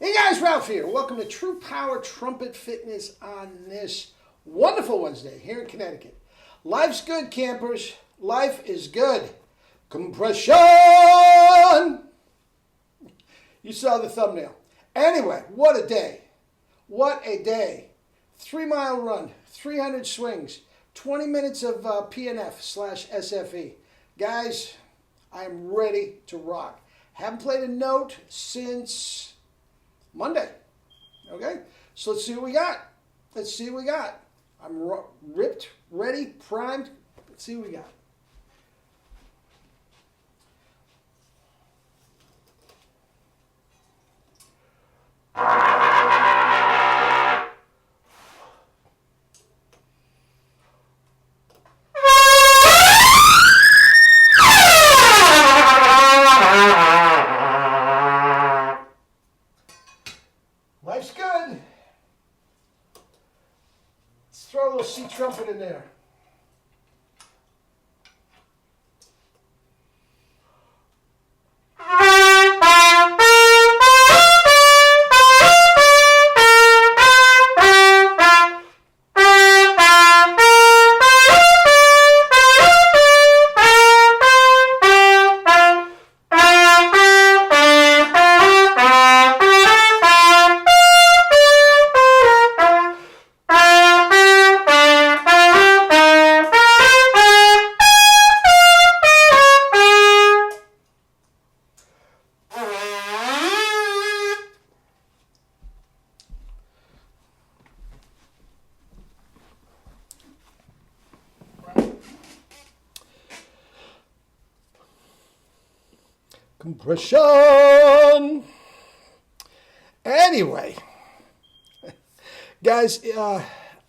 Hey guys, Ralph here. Welcome to True Power Trumpet Fitness on this wonderful Wednesday here in Connecticut. Life's good, campers. Life is good. Compression! You saw the thumbnail. Anyway, what a day. What a day. 3-mile run, 300 swings, 20 minutes of PNF/SFE. Guys, I'm ready to rock. Haven't played a note since Monday. Okay, so let's see what we got. Let's see what we got. I'm ripped, ready, primed. Let's see what we got. Life's good. Let's throw a little C trumpet in there. Compression. Anyway, guys,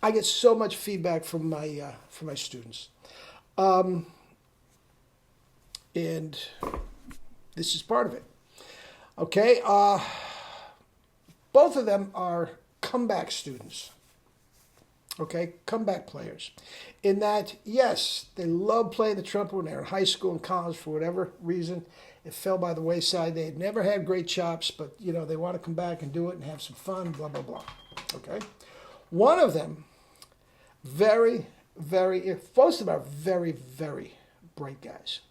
I get so much feedback from my students, and this is part of it. Okay, both of them are comeback students. Okay, comeback players. In that, yes, they love playing the trumpet when they're in high school and college for whatever reason. It fell by the wayside. They had never had great chops, but, you know, they want to come back and do it and have some fun, blah, blah, blah. Okay? One of them, both of them are very, very bright guys.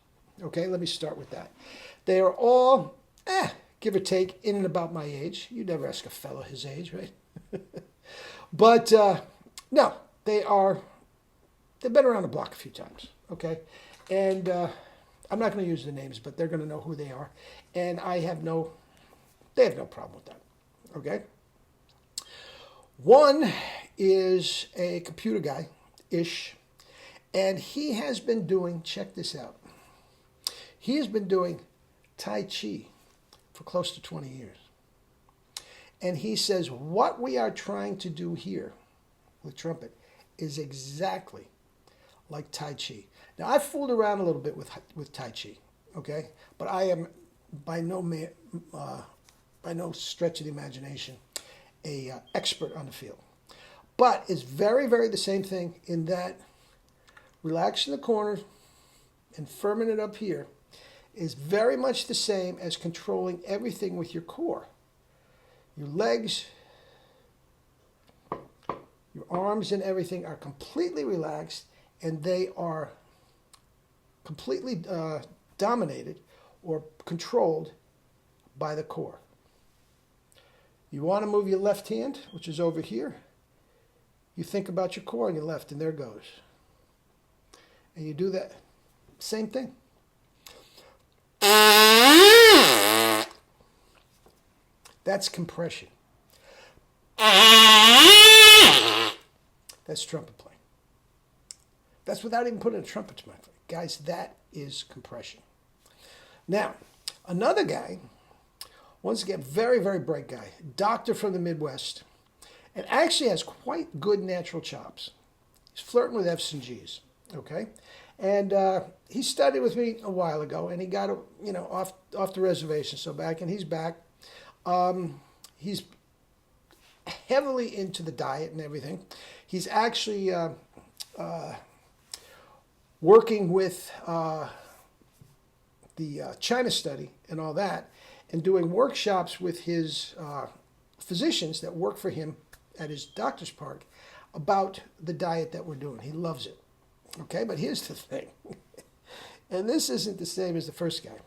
Okay, let me start with that. They are all, give or take, in and about my age. You never ask a fellow his age, right? But, no, they've been around the block a few times, okay? And I'm not going to use the names, but they're going to know who they are. And they have no problem with that, okay? One is a computer guy-ish, and he has been doing, check this out, he has been doing Tai Chi for close to 20 years. And he says, what we are trying to do here with trumpet is exactly like Tai Chi. Now, I've fooled around a little bit with Tai Chi, okay? But I am by no stretch of the imagination a expert on the field. But it's very, very the same thing in that relaxing the corners and firming it up here is very much the same as controlling everything with your core. Your legs, your arms and everything are completely relaxed, and they are completely dominated or controlled by the core. You want to move your left hand, which is over here. You think about your core on your left, and there it goes. And you do that same thing. That's compression. That's trumpet playing. That's without even putting a trumpet to my throat. Guys, that is compression. Now, another guy, once again, very, very bright guy, doctor from the Midwest, and actually has quite good natural chops. He's flirting with F's and G's, okay? And he studied with me a while ago, and he got, off the reservation, so back, and he's back. He's heavily into the diet and everything. He's actually working with the China study and all that, and doing workshops with his physicians that work for him at his doctor's park about the diet that we're doing. He loves it. Okay, but here's the thing. And this isn't the same as the first guy.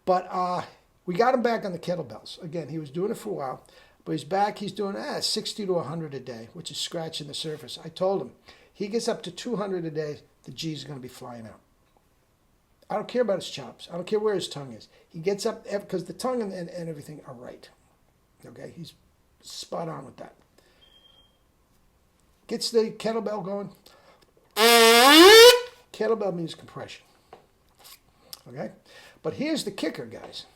But we got him back on the kettlebells. Again, he was doing it for a while. But he's back. He's doing 60 to 100 a day, which is scratching the surface. I told him, he gets up to 200 a day, the G's going to be flying out. I don't care about his chops. I don't care where his tongue is. He gets up, because the tongue and everything are right. Okay, he's spot on with that. Gets the kettlebell going. Kettlebell means compression. Okay? But here's the kicker, guys.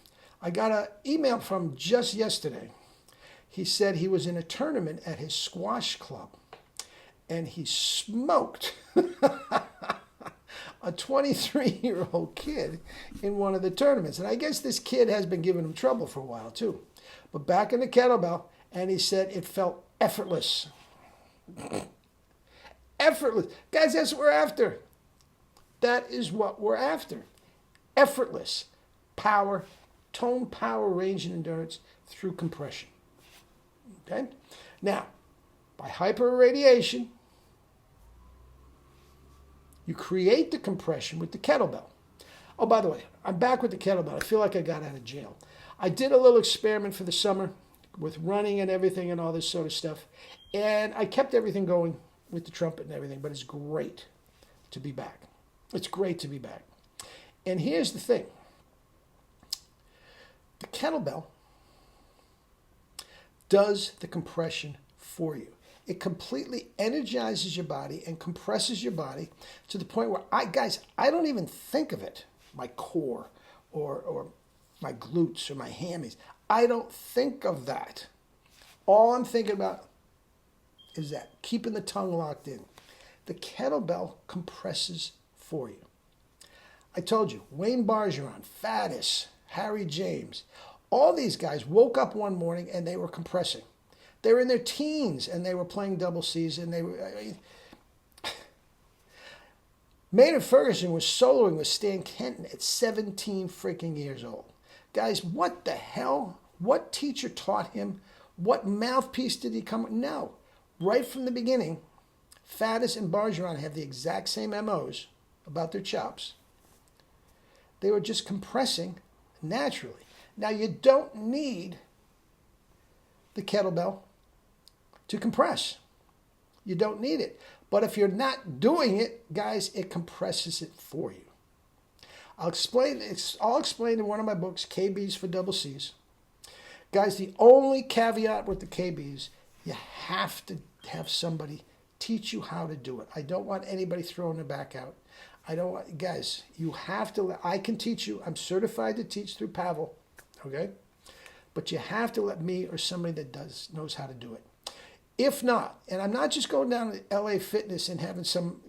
I got an email from just yesterday. He said he was in a tournament at his squash club, and he smoked a 23-year-old kid in one of the tournaments. And I guess this kid has been giving him trouble for a while, too. But back in the kettlebell, and he said it felt effortless. Effortless. Guys, that's what we're after. That is what we're after. Effortless power, tone, power, range, and endurance through compression. Okay? Now, by hyperradiation, you create the compression with the kettlebell. Oh, by the way, I'm back with the kettlebell. I feel like I got out of jail. I did a little experiment for the summer with running and everything and all this sort of stuff. And I kept everything going with the trumpet and everything, but it's great to be back. It's great to be back. And here's the thing. The kettlebell does the compression for you. It completely energizes your body and compresses your body to the point where I don't even think of it, my core or my glutes or my hammies. I don't think of that. All I'm thinking about is that, keeping the tongue locked in. The kettlebell compresses for you. I told you, Wayne Bargeron, Faddis, Harry James, all these guys woke up one morning and they were compressing. They were in their teens and they were playing double C's, and they were. Maynard Ferguson was soloing with Stan Kenton at 17 freaking years old. Guys, what the hell? What teacher taught him? What mouthpiece did he come with? No. Right from the beginning, Faddis and Bargeron have the exact same MOs about their chops. They were just compressing naturally. Now, you don't need the kettlebell to compress. You don't need it. But if you're not doing it, guys, it compresses it for you. I'll explain in one of my books, KBs for double C's. Guys, the only caveat with the KBs, you have to have somebody teach you how to do it. I don't want anybody throwing their back out. Guys, you have to, I can teach you. I'm certified to teach through Pavel, okay? But you have to let me or somebody that knows how to do it. If not, and I'm not just going down to LA Fitness and having some,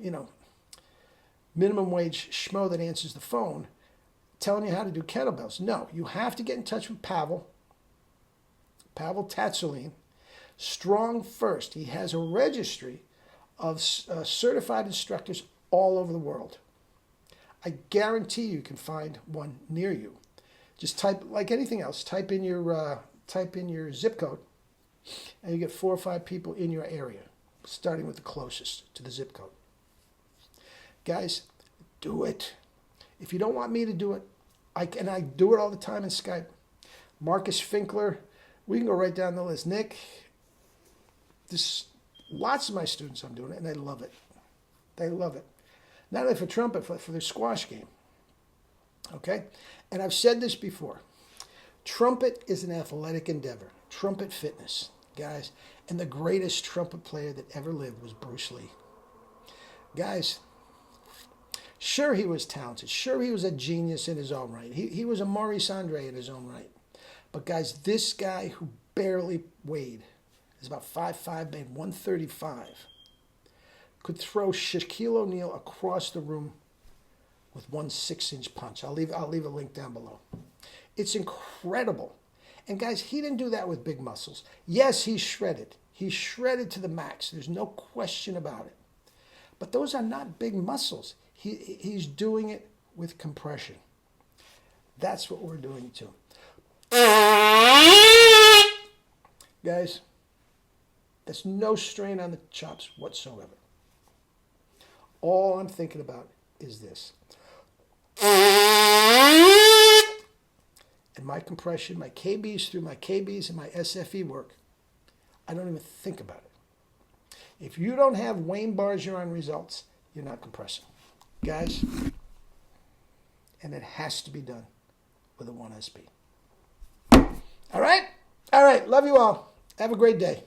minimum wage schmo that answers the phone telling you how to do kettlebells. No, you have to get in touch with Pavel Tatsulin, Strong First. He has a registry of certified instructors all over the world. I guarantee you can find one near you. Just type, like anything else, type in your zip code, and you get 4 or 5 people in your area, starting with the closest to the zip code. Guys, do it. If you don't want me to do it, I do it all the time in Skype. Marcus Finkler, we can go right down the list. Nick, lots of my students, I'm doing it, and they love it. They love it. Not only for trumpet, but for their squash game. Okay? And I've said this before. Trumpet is an athletic endeavor. Trumpet fitness, guys. And the greatest trumpet player that ever lived was Bruce Lee. Guys, sure he was talented. Sure he was a genius in his own right. He was a Maurice Andre in his own right. But guys, this guy who barely weighed, is about 5'5", maybe 135, could throw Shaquille O'Neal across the room with one 6-inch punch. I'll leave a link down below. It's incredible. And guys, he didn't do that with big muscles. Yes, he's shredded. He's shredded to the max. There's no question about it. But those are not big muscles. He's doing it with compression. That's what we're doing too. guys. There's no strain on the chops whatsoever. All I'm thinking about is this. And my compression, my KBs through my KBs and my SFE work, I don't even think about it. If you don't have Wayne Bargeron results, you're not compressing. Guys, and it has to be done with a 1SP. All right? All right. Love you all. Have a great day.